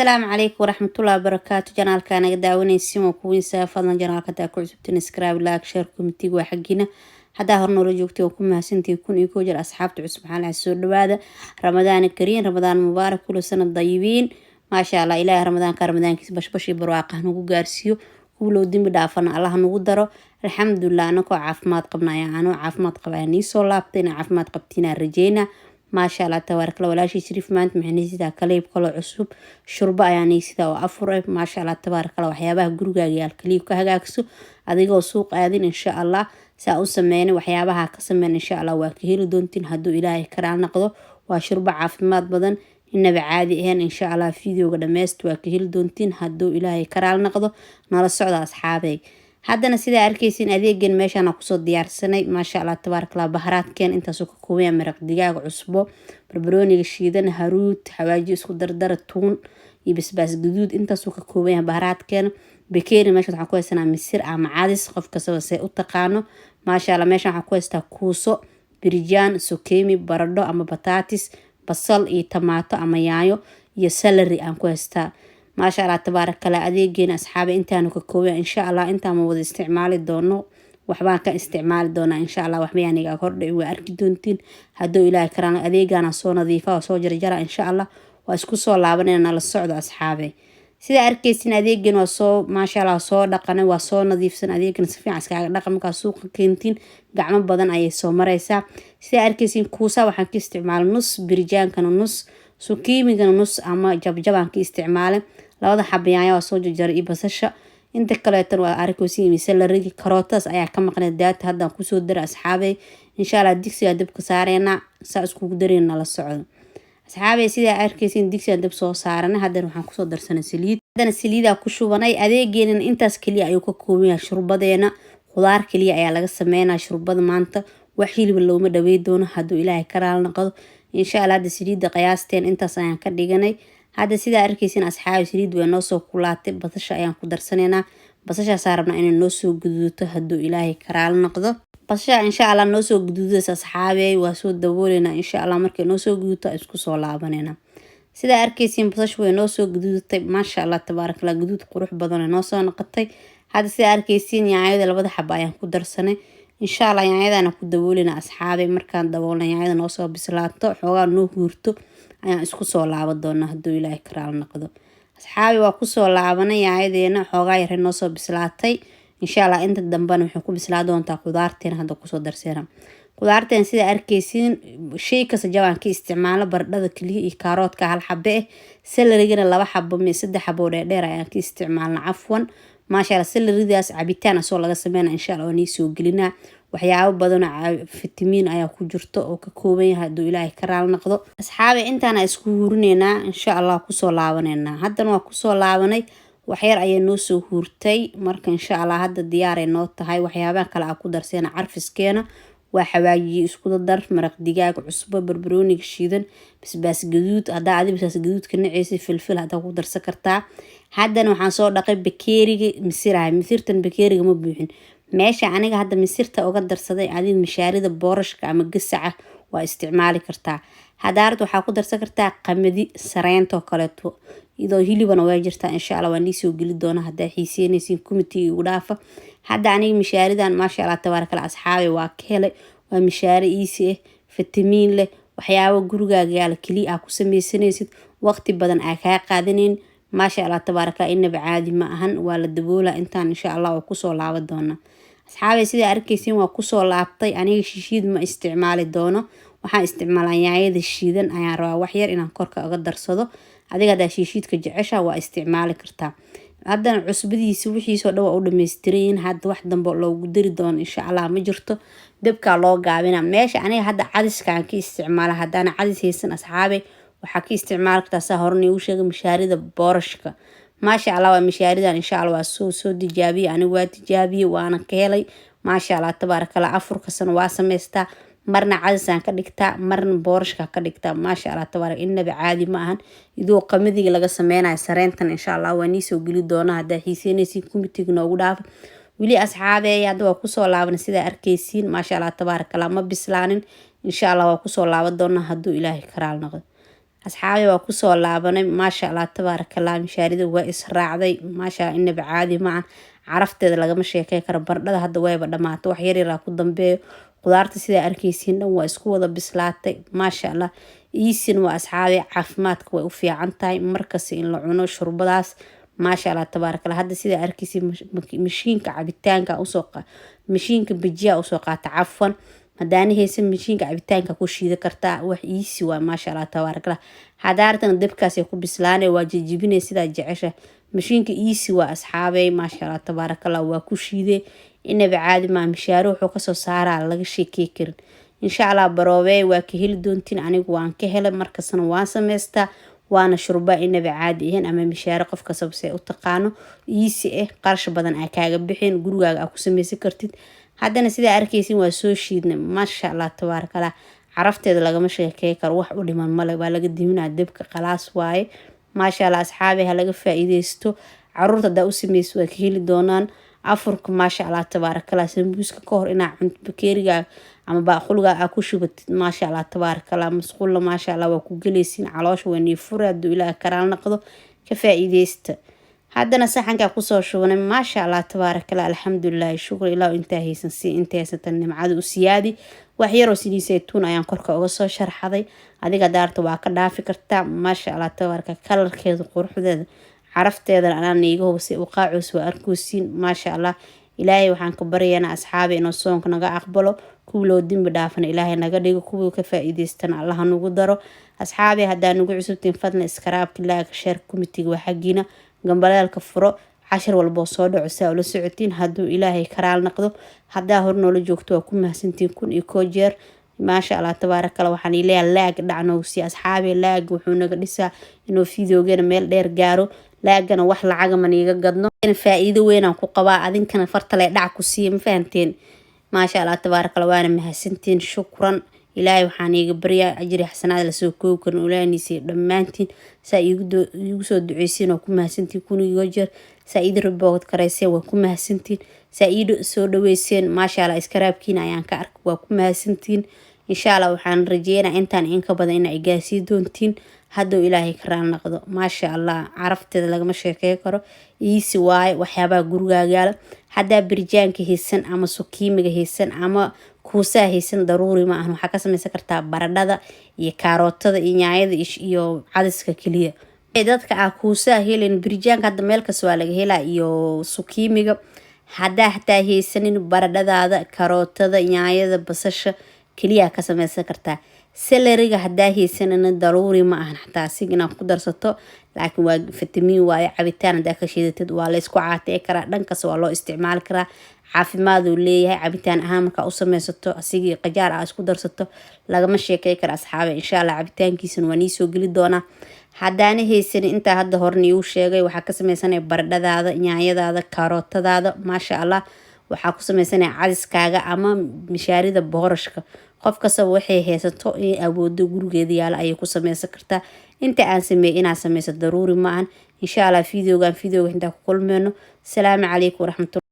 السلام عليكم ورحمة الله وبركاته. جنال كان قداوني السيمو كوين سافضنا جنال كتا كعزبتين سكراب لاك شير كومنتيق وحقنا هدا هرنو رجوكتي وكما سنتي يكون يكوجر أصحاب تعسب على السود هذا رمضان الكريم رمضان مبارك كل سنة طيبين ما شاء الله. إله رمضان كرمضان كيس باش يبرواقه نقو قارسيو كولو دين بدافنا الله نقدره الحمد لله أنكو عافمات قبنا يعني عافمات قباني صلابتين عافمات قبتنا رجينا ما شاء الله تبارك الله. ولا شيء شريف ما أنت معني سيدا كليب كله عصب شربة يعني سيدا وأفر ما شاء الله تبارك الله. وحيابه جروجا جال كليب كهجاكسو أديكو سوق هذين إن شاء الله سأسمعني وحيابها كسمن إن شاء الله وكهيل دونتين هدو إلهي كرال نقضه وشربة عافمات بدن إن بعادي هن إن شاء الله فيديو قد ماست وكهيل دونتين هدو إلهي كرال نقضه نال السعودة أصحابي. haddana sida arkaysiin adeegan meeshaan aan kusoo diyaarsanay maasha Allah tabarakallah. baharaadkeen intaas ka kooban maraq digaag cusbo barbarooniga shiidan haruud xawaaji isku dardar tuun iyo basbaas guduud intaas ka kooban baharaadkeen bakeeri meeshaan waxaan ku haysanaa misir ama caadis qof kasta say u taqaano maasha Allah. meeshaan waxaan ku haystaa kuuso birjaan sokemi baradho ama batatis basal iyo tamaato ama yaayo iyo celery aan ku haystaa ما شاء الله تبارك الله. أديجين أصحابي أنت أنا ككوي إن شاء الله أنت موضوع استعمال الدونو وحباك استعمال دونا إن شاء الله وحبي يعني أقرد وأركي دونتين هدو إلى كران أديجانا صو نظيفة وصو جرجرة إن شاء الله وأسكسو لابنين على الصعد أصحابي سيدا أركي سين أديجين وصو ما شاء الله صو دقنا وصو نظيف سين أديجين سفيع عسكر دقنا كسوق كنتين قعمة بدن أي صو مريسا سيدا أركي سين كوسا وحنك استعمال نص برجان كانوا نص سكيمي كانوا نص أما جبان كي استعماله labada xabayaan waa soo jarjaray iyo basasha inta kale tan waa arkoosiin misal rigi karootas ayaa ka maqnay daad hadda ku soo diray asxaabay insha Allah digsiga dabka saarayna saa isku dareena la socdo asxaabay sida arkaysiin digsiga dab soo saarana hadda waxaan ku soo darsanay saliid hadana saliida ku shubanay adeegeenan intaas kaliya ayuu ka kooban yahay shurbadeena khudaar kaliya ayaa laga sameeynaa shurbada maanta wax hilib looma dhaweey doono haduu Ilaahay karaal noqdo insha Allah hadda saliida qiyaasteen intaas ayaan ka dhiganay هذا سيدا أركيسين أصحابي سريد ونوسو كولاتي بطشة أيام قدرسانينا بطشة صاربنا إن نوسو قدودته هدو إلهي كرال نقضه بطشة إن شاء الله نوسو قدودة أصحابي واسو دبولنا إن شاء الله مركي نوسو قدودته اسكو صولابانينا سيدا أركيسين بطشة ونوسو قدودته ما شاء الله تبارك الله قدود قروح بدون نوسو نقطي هذا سيدا أركيسين يعني لبدا حبا أيام قدرساني إن شاء الله يعني أنا كدبولنا أصحابي مركان دبولنا يعني نوسو بسلاتو حوغا نو هورتو ayaan isku soo laaban doonaa haduu Ilaahay karaal noqdo asxaabi waa ku soo laabanay ayadeena xoogaa yar noo soo bislaatay insha Allah inta dambana waxay ku bislaa doontaa qudaarteen hadda ku soo darseena qudaarteen sida arkaysiin shay kasta jawaan ka isticmaalo baradhada kaliya iyo kaaroodka hal xabbe celery-gana laba xabbo mi saddex xabbo dheer ayaan ka isticmaalnaa afwan ma sha Allah celery-daas cabitaan soo laga sameeyna insha Allah oo soo gelinaa waxyaabo badan fitamiin ayaa ku jirto oo ka kooban yahay haduu Ilaahay karaal noqdo asxaabi intaana isku huurineena insha Allah ku soo laabaneena haddana waa ku soo laabanay wax yar ayay noo soo huurtay marka insha Allah hadda diyaar ay noo tahay waxyaabaha kale aan ku darseena carfiskeena waa xawaaji isku dar maraq digaag cusbo barbarooniga shiidan basbaas gaduud hadda aad basbaas gaduudka nacaysi filfil hadda ku darsan kartaa haddana waxaan soo dhaqay bakeeriga misirtan bakeeriga ma buuxin meesha aniga hadda misirta uga darsaday adin mishaarida boorashka ama gasaca waa isticmaali kartaa hadaarad waxaa ku darsan kartaa qamadi sareento kaleeto idoo hilibana way jirtaa insha Allah waan soo geli doona hadda xiiseynaysiin committee ugu dhaafa hadda aniga mishaaridan ma sha Allah tabarakallah asxaabi waa ka helay waa mishaari easy fitamiin leh waxyaabo gurigaaga yaala kaliya ku sameysanaysid waqti badan ay ka qaadanin ما شاء الله تبارك الله إنه بعادي ما أهن ولا دبولة إنتان إن شاء الله وكسو لعبة دونا أصحابي سيدي أركيسين وكسو لعبطي أنا شيشيد ما استعمال الدونا وحا استعمال عياد الشيدن أيان روا وحير إنا كوركا أقدر صدو هذا قد شيشيد كجعشا واستعمال كرتا هذا عصبدي سوحي سودو أو دمسترين هاد واحد لو قدر دون إن شاء الله مجرته دبكا لو قابنا ماشي أنا هذا عدس كان كي استعمال هذا أنا عدس هيسن أصحابي waxaa ka isticmaal kartaa saa hornay u sheegay mishaarida boorashka ma sha Allah waa mishaaridan insha Allah waa soo dijaabiye anigu waa tijaabiye waana ka helay ma sha Allah tabarakallah afurka san waa sameystaa marna cadasaan ka dhigtaa marna boorashka ka dhigtaa ma sha Allah tabarak inaba caadi ma ahan idoo qamadiga laga sameeyay sareentan insha Allah waa soo geli doona hadda xiiseynaysiin committee noogu dhaaf wili asxaabay hadda waa ku soo laaban sida arkaysiin ma sha Allah tabarakallah ma bislaanin insha Allah waa ku soo laaban doona haduu Ilaahay karaal noqdo asxaabi waa kusoo laabanay maasha allah tabaarakallah. mishaarida waa israacday maasha allah, inaba caadi maahan. carafteeda lagama sheekey karo. baradhada hadda wayba dhammaatay, wax yar yaraa ku dambeeyo. qudaarta sidaa arkaysiin dhan waa isku wada bislaatay maasha allah. iisin waa asxaabi, caafimaadka way u fiican tahay markasta in la cuno shurbadaas maasha allah tabaarakallah. hadda sidaa arkaysiin mashiinka cabitaanka mashiinka bijiyaa usoo qaata cafwan. hadaana haysan mashiinka cabitaanka ku shiida kartaa. wax iisi waa maasha allah tabaarakallah. hadaartana dabkaasay ku bislaanay, waa jijibinay sidaa jecesha. mashiinka iisi waa asxaabey maasha allah tabaarakallah. waa ku shiiday inaba caadi maa. mishaaro wuxuu kasoo saaraa laga sheekey karin. insha allah baroobey waa ka heli doontiin. anigu waan ka helay markasna waan samaystaa. waana shurba inaba caadi ahayn ama mishaaro qof kasaba say u taqaano. iisi qarash badan aa kaaga bixin, gurigaaga aa ku samaysan kartid. haddana sidaa arkaysin waa soo shiidnay maasha allah tabaarakallah. carafteeda lagama sheekey karo, wax u dhiman male. waa laga diminaa dabka khalaas waaye maasha allah. asxaabi ha laga faa'iideysto. caruurta hadaa u samayso waa ka heli doonaan. afurka maasha allah tabaarakallah. sambuuska ka hor inaa cunto bakeerigaa ama baaquligaa aa ku shubatid maasha allah tabaarakallah. masquulla maasha allah waa ku gelaysiin. caloosha waa nii fure hadduu ilaah karaal naqdo. ka faa'iideysta. haddana saxankaa kusoo shubanay maasha allah tabaarakallah. alxamdulilah shukr ilaa intaa haysan si inta haysatan nimcada u siyaadi. wax yaroo sidii saytuun ayaan korka uga soo sharxaday. adiga daarta waa ka dhaafi kartaa maasha allah tabaaraka. kalarkeeda quruxdeeda carafteedana anaa niiga hubsay uqaacoos waa arkoosiin maasha allah. ilaahay waxaan ka baryaynaa asxaabi inuu soonka naga aqbalo. kuwii loo dembi dhaafana ilaahay naga dhigo. kuwii ka faa'iideystana allaha nagu daro. asxaabi haddaa nagu cusubtiin fadlan iskaraabka laaga sheer kumitiga waa xaggiina. gambaleelka furo. cashar walboo soo dhaco saa ula socotiin hadduu ilaahay karaal naqdo. haddaa hor noola joogto waa ku mahadsantiin 1000 jeer maasha allah tabaarakallah. waxaan ileeyahay laag dhacnowsi asxaabi. laag wuxuu naga dhisaa inuu fideogeena meel dheer gaaro. laagana wax lacaga maniiga gadno. faa'iido weynaan ku qabaa. adinkana fartale dhac ku siiya ma fahanteen maasha allah tabaarakallah. waana mahadsantiin shukran. ilaahay waxaan iiga baryaa ajri xasanaad la soo koobi karin ulaaniisay dhammaantiin. saa iigu soo duceysiin oo ku mahadsantiin 1000 jeer. saa iidi rabood karayseen waa ku mahadsantiin. saa iidi soo dhaweyseen maasha allah. iskaraabkiina ayaan ka arkay waa ku mahadsantiin. insha allah waxaan rajeynaa intaan inka badan inaa igaasii doontiin hadduu ilaahay karaal naqdo maasha allah. carafteeda lagama sheekey karo. iisi waaye waxyaabaha gurigaaga yaala. haddaa birjaanka haysan ama sukiimiga haysan ama kuusaa haysan daruuri ma ahan. waxaa ka samaysan kartaa baradhada iyo kaarootada iyo nyaanyada iyo cadiska keliya. dadka aa kuusaa helen birjaanka hadda meel kasta waa laga helaa iyo sukiimiga. haddaa hataa haysanin baradhadaada karootada nyaanyada basasha keliya ka samaysan kartaa. salariga haddaa haysanana daruuri ma ahan xataa asiga inaad ku darsato. laakiin waa fitamiin waaye. cabitaan haddaa ka shiidatid waa laysku caatey karaa. dhankas waa loo isticmaali karaa. caafimaaduu leeyahay. cabitaan ahaan markaa u samaysato asigii qajaar aa isku darsato lagama sheekey kara asxaabe. insha allah cabitaankiisana waa nii soo geli doonaa. haddaana haysanin intaa hadda horna iigu sheegay waxaa ka samaysanaya baradhadaada nyaanyadaada karootadaada maasha allah. waxaa ku samaysanaya cadiskaaga ama mishaarida boorashka. qof kastaba waxay haysato in awoodo gurigeeda yaala ayay ku samaysan kartaa. inta aan sameeyay inaad samayso daruuri ma ahan. insha allah fideogan intaa ku kulmeyno. salaamu calaykum waraxmatullahi